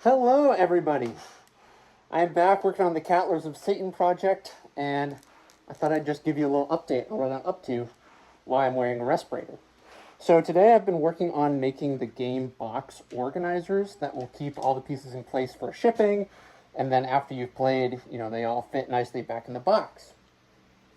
Hello, everybody. I'm back working on the Cattlers of Satan project, and I thought I'd just give you a little update on what I'm up to, why I'm wearing a respirator. So today I've been working on making the game box organizers that will keep all the pieces in place for shipping, and then after you've played, they all fit nicely back in the box.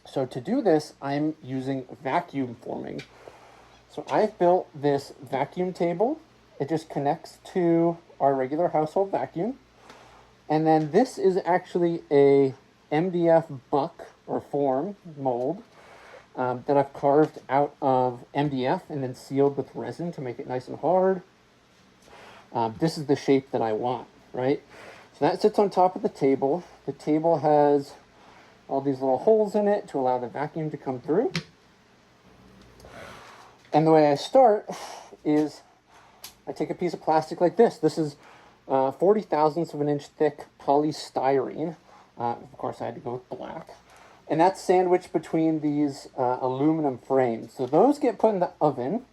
So to do this, I'm using vacuum forming. So I've built this vacuum table. It just connects to our regular household vacuum. And then this is actually a MDF buck or form mold that I've carved out of MDF and then sealed with resin to make it nice and hard. This is the shape that I want, right? So that sits on top of the table. The table has all these little holes in it to allow the vacuum to come through. And the way I start is I take a piece of plastic like this. This is 40 thousandths of an inch thick polystyrene. Of course, I had to go with black. And that's sandwiched between these aluminum frames. So those get put in the oven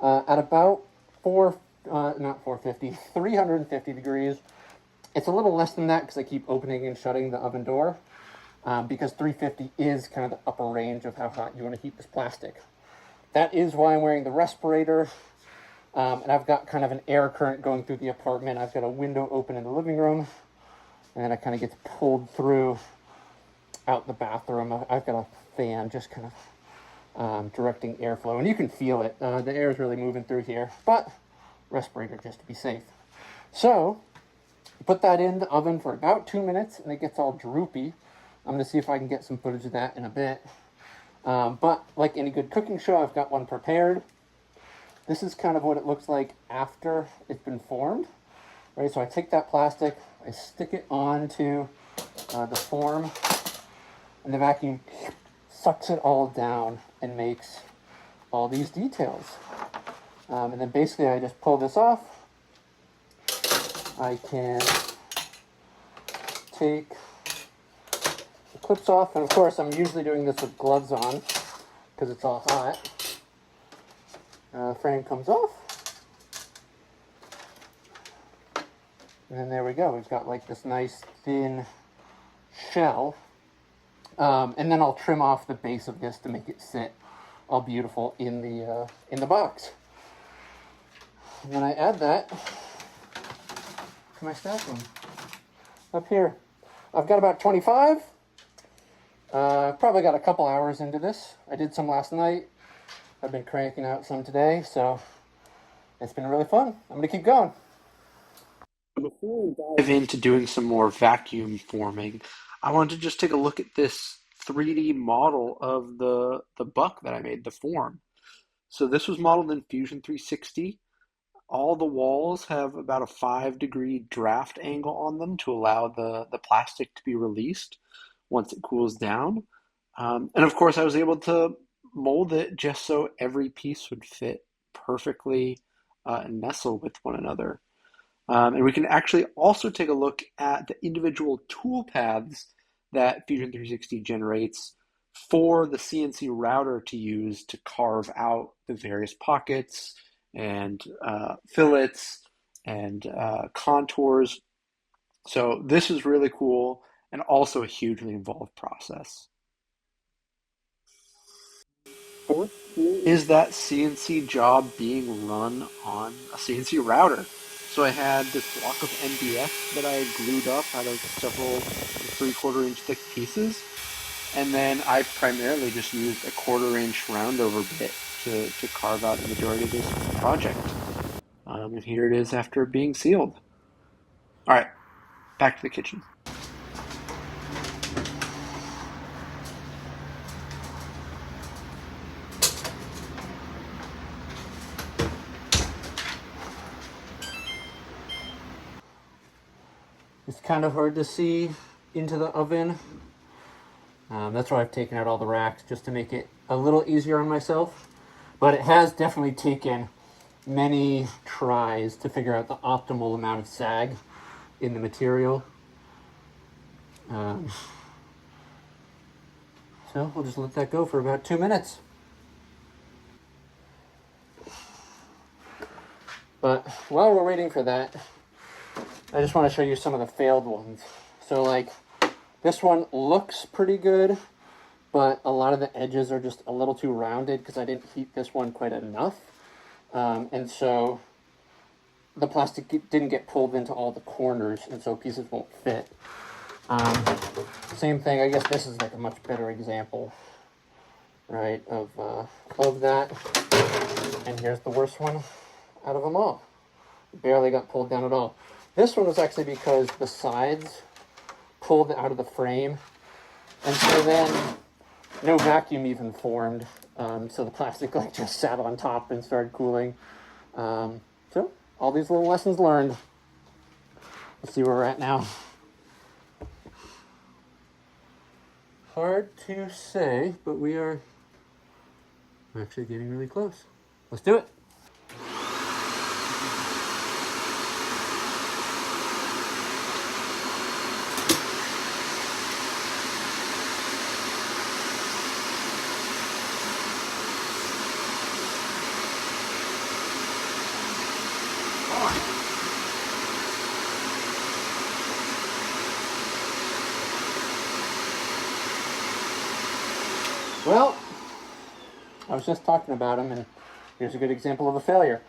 at about 350 degrees. It's a little less than that because I keep opening and shutting the oven door because 350 is kind of the upper range of how hot you want to heat this plastic. That is why I'm wearing the respirator. And I've got kind of an air current going through the apartment. I've got a window open in the living room, and then it kind of gets pulled through out the bathroom. I've got a fan just kind of directing airflow, and you can feel it. The air is really moving through here, but respirator just to be safe. So, put that in the oven for about 2 minutes, and it gets all droopy. I'm going to see if I can get some footage of that in a bit. But like any good cooking show, I've got one prepared. This is kind of what it looks like after it's been formed. Right, so I take that plastic, I stick it onto the form, and the vacuum sucks it all down and makes all these details. And then basically I just pull this off. I can take the clips off, and of course I'm usually doing this with gloves on because it's all hot. Frame comes off, and then there we go. We've got like this nice thin shell, and then I'll trim off the base of this to make it sit all beautiful in the box. And then I add that to my stack room up here. I've got about 25. Probably got a couple hours into this. I did some last night. I've been cranking out some today, so it's been really fun. I'm going to keep going. Before we dive into doing some more vacuum forming, I wanted to just take a look at this 3D model of the buck that I made, the form. So this was modeled in Fusion 360. All the walls have about a 5-degree draft angle on them to allow the plastic to be released once it cools down. And of course, I was able to mold it just so every piece would fit perfectly and nestle with one another. And we can actually also take a look at the individual tool paths that Fusion 360 generates for the CNC router to use to carve out the various pockets and fillets and contours. So this is really cool and also a hugely involved process. Is that CNC job being run on a CNC router? So I had this block of MDF that I had glued up out of several 3/4 inch thick pieces, and then I primarily just used a 1/4 inch roundover bit to carve out the majority of this project. And here it is after being sealed. All right, back to the kitchen. It's kind of hard to see into the oven. That's why I've taken out all the racks, just to make it a little easier on myself. But it has definitely taken many tries to figure out the optimal amount of sag in the material. So we'll just let that go for about 2 minutes. But while we're waiting for that, I just want to show you some of the failed ones. So like this one looks pretty good, but a lot of the edges are just a little too rounded because I didn't heat this one quite enough. And so the plastic didn't get pulled into all the corners, and so pieces won't fit. Same thing, I guess this is like a much better example, right, of that. And here's the worst one out of them all. Barely got pulled down at all. This one was actually because the sides pulled out of the frame, and so then no vacuum even formed. So the plastic like just sat on top and started cooling. So all these little lessons learned. Let's see where we're at now. Hard to say, but we're actually getting really close. Let's do it. Well, I was just talking about them, and here's a good example of a failure.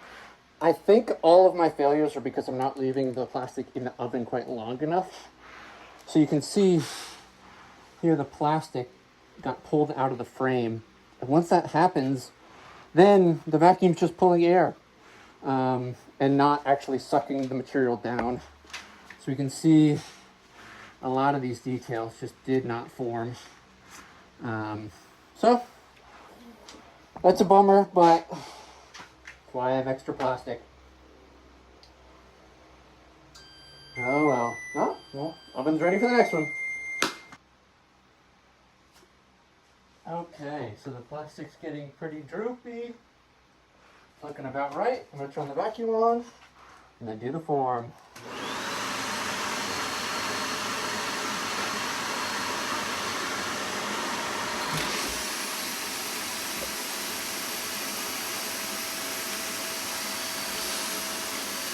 I think all of my failures are because I'm not leaving the plastic in the oven quite long enough. So you can see here the plastic got pulled out of the frame. And once that happens, then the vacuum's just pulling air and not actually sucking the material down. So we can see a lot of these details just did not form. So that's a bummer, but that's why I have extra plastic. Oh well. Oh, well, oven's ready for the next one. Okay, so the plastic's getting pretty droopy. Looking about right. I'm going to turn the vacuum on and then do the form.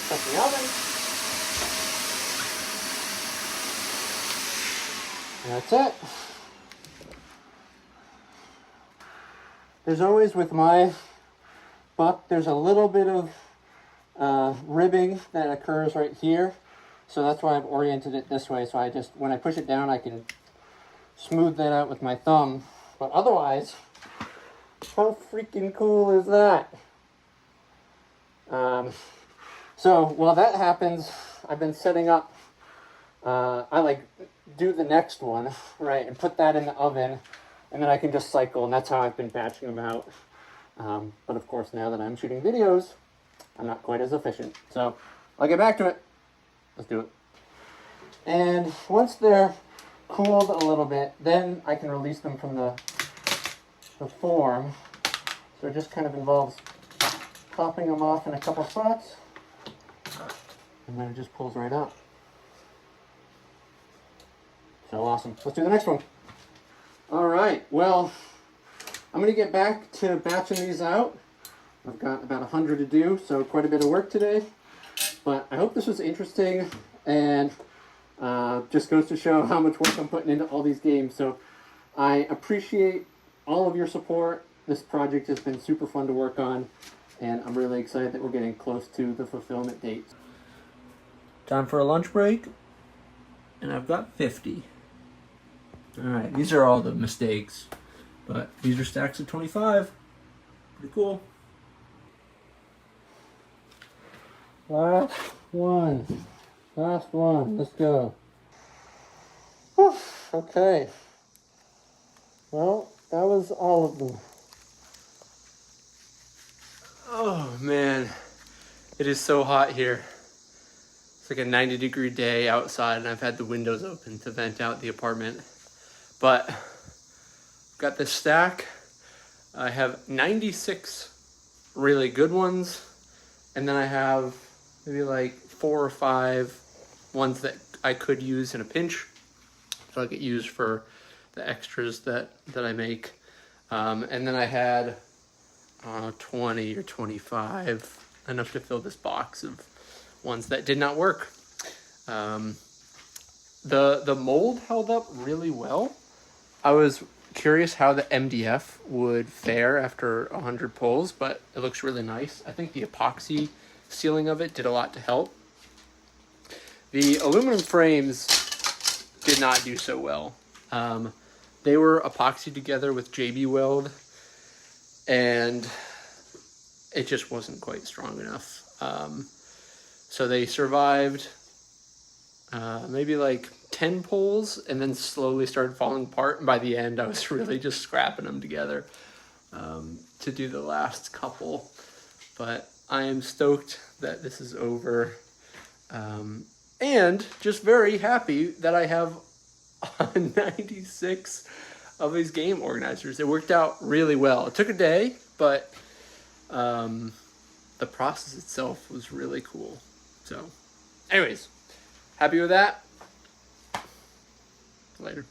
Shut the oven. And that's it. There's always, with my buck, there's a little bit of ribbing that occurs right here. So that's why I've oriented it this way. So I just, when I push it down, I can smooth that out with my thumb. But otherwise, how freaking cool is that? So while that happens, I've been setting up, I like do the next one, right, and put that in the oven, and then I can just cycle, and that's how I've been batching them out. But of course, now that I'm shooting videos, I'm not quite as efficient. So I'll get back to it. Let's do it. And once they're cooled a little bit, then I can release them from the form. So it just kind of involves popping them off in a couple spots, and then it just pulls right up. So awesome. Let's do the next one. All right, well, I'm going to get back to batching these out. I've got about 100 to do, so quite a bit of work today. But I hope this was interesting, and just goes to show how much work I'm putting into all these games. So I appreciate all of your support. This project has been super fun to work on, and I'm really excited that we're getting close to the fulfillment date. Time for a lunch break, and I've got 50. All right, these are all the mistakes, but these are stacks of 25. Pretty cool. Last one. Last one. Let's go. Whew. Okay. Well, that was all of them. Oh, man. It is so hot here. It's like a 90-degree day outside, and I've had the windows open to vent out the apartment. But I've got this stack. I have 96 really good ones, and then I have maybe like 4 or 5 ones that I could use in a pinch, so I get used for the extras that I make. And then I had 20 or 25, enough to fill this box of ones that did not work. The mold held up really well. I was curious how the MDF would fare after 100 pulls, but it looks really nice. I think the epoxy sealing of it did a lot to help. The aluminum frames did not do so well. They were epoxied together with JB Weld, and it just wasn't quite strong enough. So they survived maybe like 10 pulls and then slowly started falling apart. And by the end, I was really just scrapping them together to do the last couple. But I am stoked that this is over. And just very happy that I have 96 of these game organizers. It worked out really well. It took a day, but the process itself was really cool. So anyways, happy with that. Later.